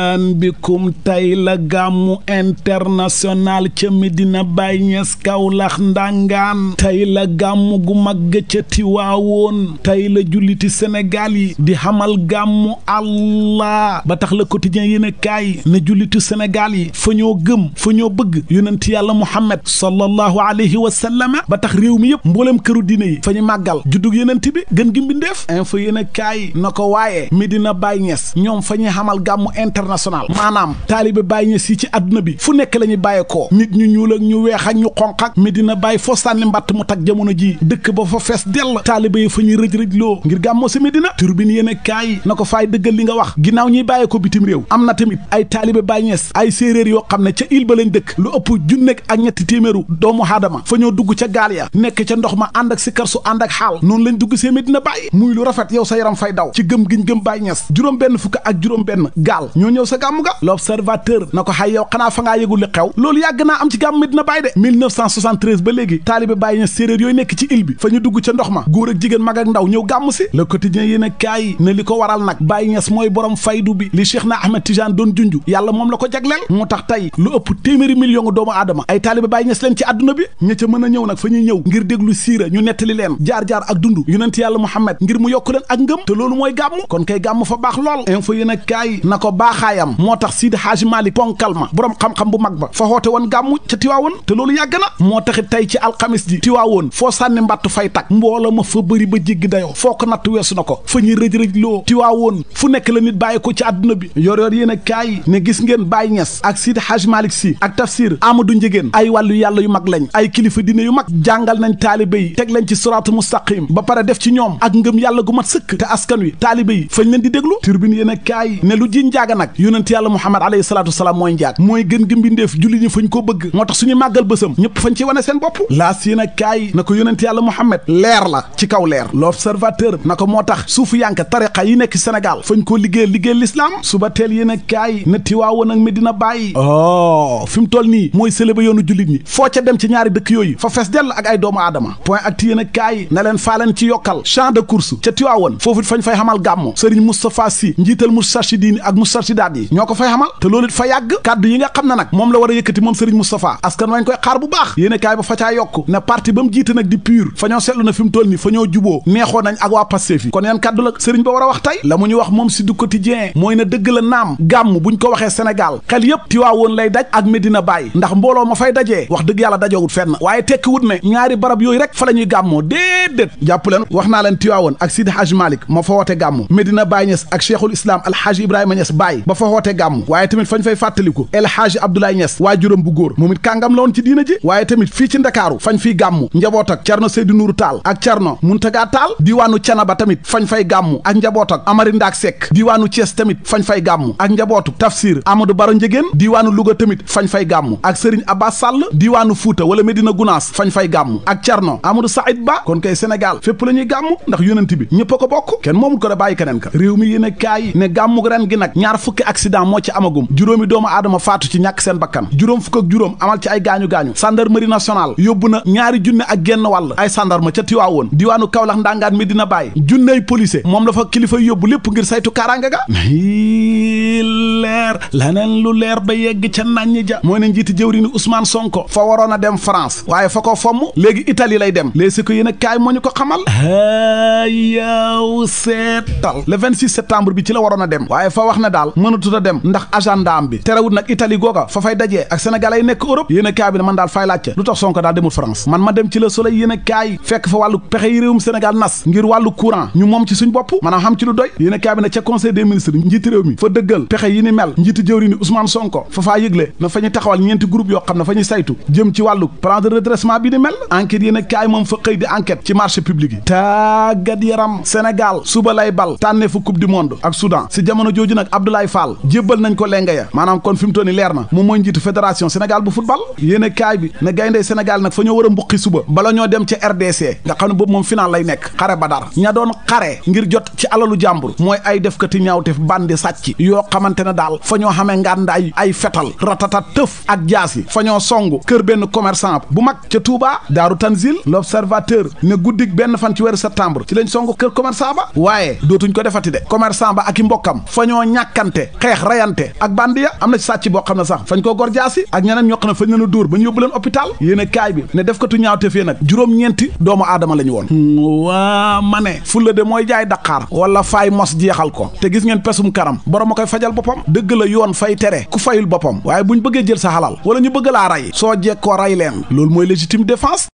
ahlan bikum tey la gàmmu international ca Medina Baye Niass Kaolack ndangaan tey la gàmmu gu mag ca Tiwaawoon tey la julliti Sénégal yi di xamal gàmmu Allah ba tax Le Quotidien yéen kaay na jullitu Sénégal yi fa ñoo gëm fa ñoo bëgg yonent yàlla Muhammad sallallahu alayhi wa sallam ba tax réew mi yëpp mboolem këru diine yi fa ñu màggal juddug yonent bi gën gi mbindeef info yéen kaay na ko waaye Medina Baye Niass ñoom fa ñuy xamal gàmmu international maanaam taalibe Baye Niass yi ci àdduna bi fu nekk la ñuy bàyyeekoo nit ñu ñuul ak ñu weex ak ñu xonq ak Medina Baye foo sànni mbatt mu tak jamono ji dëkk ba fa fees dell taalibe yi fa ñuy rëj-rëj loo ngir gàmmoo si Medina turbine yéen kaay na ko faay dëggal li nga wax ginnaaw ñuy bàyyeekoo bitim réew am na tamit ay taalibe Baye Niass ay séeréer yoo xam ne ca île ba lañ dëkk lu ëpp junnek ak ñetti téeméeru doomu aadama fa ñoo dugg ca gaal ya nekk ca ndox ma ànd ak sikar su ànd ak xaal noonu lañ dugg see Medina Baye muy lu rafet yow sa yaram fay daw ci gëm giñ gëm Baye Niass juróom benn fukk ak juróom benn gaal ñoo ñëw sa gàmmu ga L'Observateur na ko xay yow xanaa fa ngaa yëgul li xew loolu yàgg naa am ci gàmmu Medina Baye de 1973 ba léegi taalibe Baye Niass séeréer yooyu nekk ci île bi fa ñu dugg ca ndox ma góor ak jigéen mag ak ndaw ñëw gàmmu si Le Quotidien yéen a kaay ne li ko waral nag Baye Niass mooy borom faydu bi li Cheikh na Ahmed Tidiane doon junju yàlla moom la ko jagleel moo tax tey lu ëpp téeméeri million doomu aadama ay taalibe Baye Niass leen ci àdduna bi ña ca mën a ñëw nag fa ñuy ñëw ngir déglu siira ñu nettali leen jaar-jaar ak dund yonent yàlla Muhammad ngir mu yokku leen ak ngëm te loolu mooy gàmmu kon kay gàmmu fa baax lool info yéen a kaay na ko baaxaayam moo tax Sidi Hadji Malick ponkal ma boroom xam-xam bu mag ba fa xoote woon gàmmu ca Tiwaawoon te loolu yàgg na moo taxit tey ci alxamis ji Tiwaawoon foo sànni mbatt fay tak mboola ma fa bëri ba jéggi dayoo foo ko natt weesu na ko fa ñuy rëj-rëj loo Tiwaawoon fu nekk la nit bàyyi ko ci àdduna bi yor yéen a kaay ne gis ngeen Baye Niass ak Sidi Hadji Malick si ak tafsir Amadou Njegéen ay wàllu yàlla yu mag lañ ay kilifa dine yu mag jàngal nañ taalibe yi teg leen ci siraatu mustaqim ba pare def ci ñoom ak ngëm yàlla gu mat sëkk te askan wi taalibe yi fañ leen di déglu turbine yéen a kaay ne lu ji njaaga nag yonent yàlla Muhammad alayhi salaatu wasalaam mooy njaag mooy gën gi mbindeef julli ñi fañ ko bëgg moo tax suñu màggal bësam ñëpp fañ ci wane seen bopp laas yéen a kaay na ko yonent yàlla Muhammad leer la ci kaw leer L'Observateur na ko moo tax suufu yanka tariqa yi nekk Sénégal fañ koo liggéey l'islam suba teel yéen a kaay na Tiwaawoon ak Medina Baye fi mu toll nii mooy sëlëba yoonu jullit ñi foo ca dem ci ñaari dëkk yooyu fa fees dell ak ay doomu aadama point ak yéen a kaay na leen faa leen ci yokkal champ de course ca Tiwaawoon foofu it fañ fay xamal gàmmu Serigne Moustapha Sy njiital Moustarchidine ak Moustarchidaat yi ñoo ko fay xamal te loolu it fa yàgg kàddu yi nga xam ne nag moom la war a yëkkati moom Serigne Moustapha askan wañ koy xaar bu baax yéen a kaay ba fa caa yokk ne parti ba mu jiite nag di PUR fa ñoo seetlu na fi mu toll nii fa ñoo juboo neexoo nañ ak waa Pastef yi kon yan kàddu la Serigne ba war a wax tey la mu ñu wax moom si du quotidien mooy na dëgg la naam gàmm buñ ko waxee Sénégal xel yépp Tiwaawoon lay daj ak Medina Baye ndax mbooloo ma fay dajee wax dëgg yàlla dajoowut fenn waaye tekkiwut ne ñaari barab yooyu rek fa la ñuy gàmmoo déedéet jàpp leen wax naa leen Tiwaawoon ak Sidi Hadji Malick moo fa woote gàmmu Medina Baye Niass ak Cheikhul Islam Alhaji Ibrahima Niass Baye ba fa woote gàmmu waaye tamit fañ fay fàttaliku El Hadji Abdoulaye Niass waajuram bu góor moom it kàngam la woon ci diina ji waaye tamit fii ci Ndakaaru fañ fiy gàmmu njaboot ak Cerno Seydou Nourou Tall ak Cerno Muntaga Tall diiwaanu Canaba tamit fañ fay gàmmu ak njaboot ak Amari Ndaak Seck diiwaanu Thiès tamit fañ fay gàmmu ak njabootu Tafsir Amadou Baro Njegéen diiwaanu Louga tamit fañ fay gàmmu ak Serigne Abbas Sall diiwaanu Fuuta wala Medina Gunaas fañ fay gàmmu ak Cerno Amadou Saïd Ba kon kay Sénégal fépp la ñuy gàmmu ndax yonent bi ñëpp a ko bokk kenn moomul ko da bàyyi keneen ka réew mi yéen a kaay ne gàmmu ren gi nag ñaar fukki accident moo ci amagum juróomi doomu aadama faatu ci ñàkk seen bakkan juróom fukk ak juróom amal ci ay gaañu-gaañu gendarmerie nationale yóbbu na ñaari junne ak genn wàll ay gendarme ca Tiwaawoon diwaanu Kaolack ndangaan Medina Baye junney policier moom la fa kilifa yóbbu lépp ngir saytu kaaraange ga leer laneen lu leer ba yegg ca naññi ja mooy ne njiiti jëwriñu Ousmane Sonko fa waroon a dem France waaye fa ko fomm léegi Italie lay dem léegi ko yéen a kaay moo ñu ko xamal yaw seetal le 26 septembre bi ci la waroon a dem waaye fa wax ne daal mënatut a dem ndax agenda am bi terewut nag Italie googa fa fay dajee ak sénégalais yi nekk Europe yéen a kaay bi ne man daal fay laajte lu tax Sonko daal demul France man ma dem ci Le Soleil yéen a kaay fekk fa wàllu pexe yi réewum Sénégal nas ngir wàllu courant ñu moom ci suñ bopp maanaam xam ci lu doy yéen a kaay bi ne ca conseil des ministres njiiti réew mi fa dëggal pexe yi ni mel njiiti jëwriñu Ousmane Sonko fa faa yëgle na fa ñu taxawal ñeenti groupe yoo xam ne fa ñuy saytu jëm ci wàllu plan de redressement bi ni mel enquête yéen a kaay moom fa xëy di enquête ci marché public yi tàggat yaram Sénégal suba lay bal tànnee fa coupe du monde ak Soudan si jamono jooju nag Abdoulaye Fall jébbal nañ ko lenga ya maanaam kon fi mu toll ni leer na moom mooy njiitu fédération Sénégal bu football yéen a kaay bi ne gayndey Sénégal nag fa ñoo war a mbuqi suba bala ñoo dem ca RDC nga xam ne boobu moom final lay nekk xare Badar ña doon xare ngir jot ci alalu jàmbur mooy ay defkati ñaawtef bandi sàcc yoo xamante ne daal fa ñoo xamee ngàndaay ay fetal ratata tëf ak jaas yi fa ñoo songu kër benn commerçant bu mag ca Touba Daaru Tanzil L'Observateur ne guddik benn fan ci weeru septembre ci lañ songu kër commerçant ba waaye dootuñ ko defati de commerçant ba ak i mbokkam fa ñoo ñàkkante xeex rayante ak bandi ya am na ci sàcc boo xam ne sax fañ koo gor jaasi ak ñeneen ñoo xam ne fañ leen a dóor ba ñu yóbbu leen hôpital yéen a kaay bi ne def katu ñaawte fii nag juróom-ñeenti doomu aadama la ñu woon waa ma ne fulla de mooy jaay daqaar wala faay mos jeexal ko te gis ngeen pesum karam borom a koy fajal boppam dëgg la yoon fay tere ku fayul boppam waaye buñ bëggee jël sa xalal wala ñu bëgg laa ray soo jekkoo ray leen loolu mooy légitime défense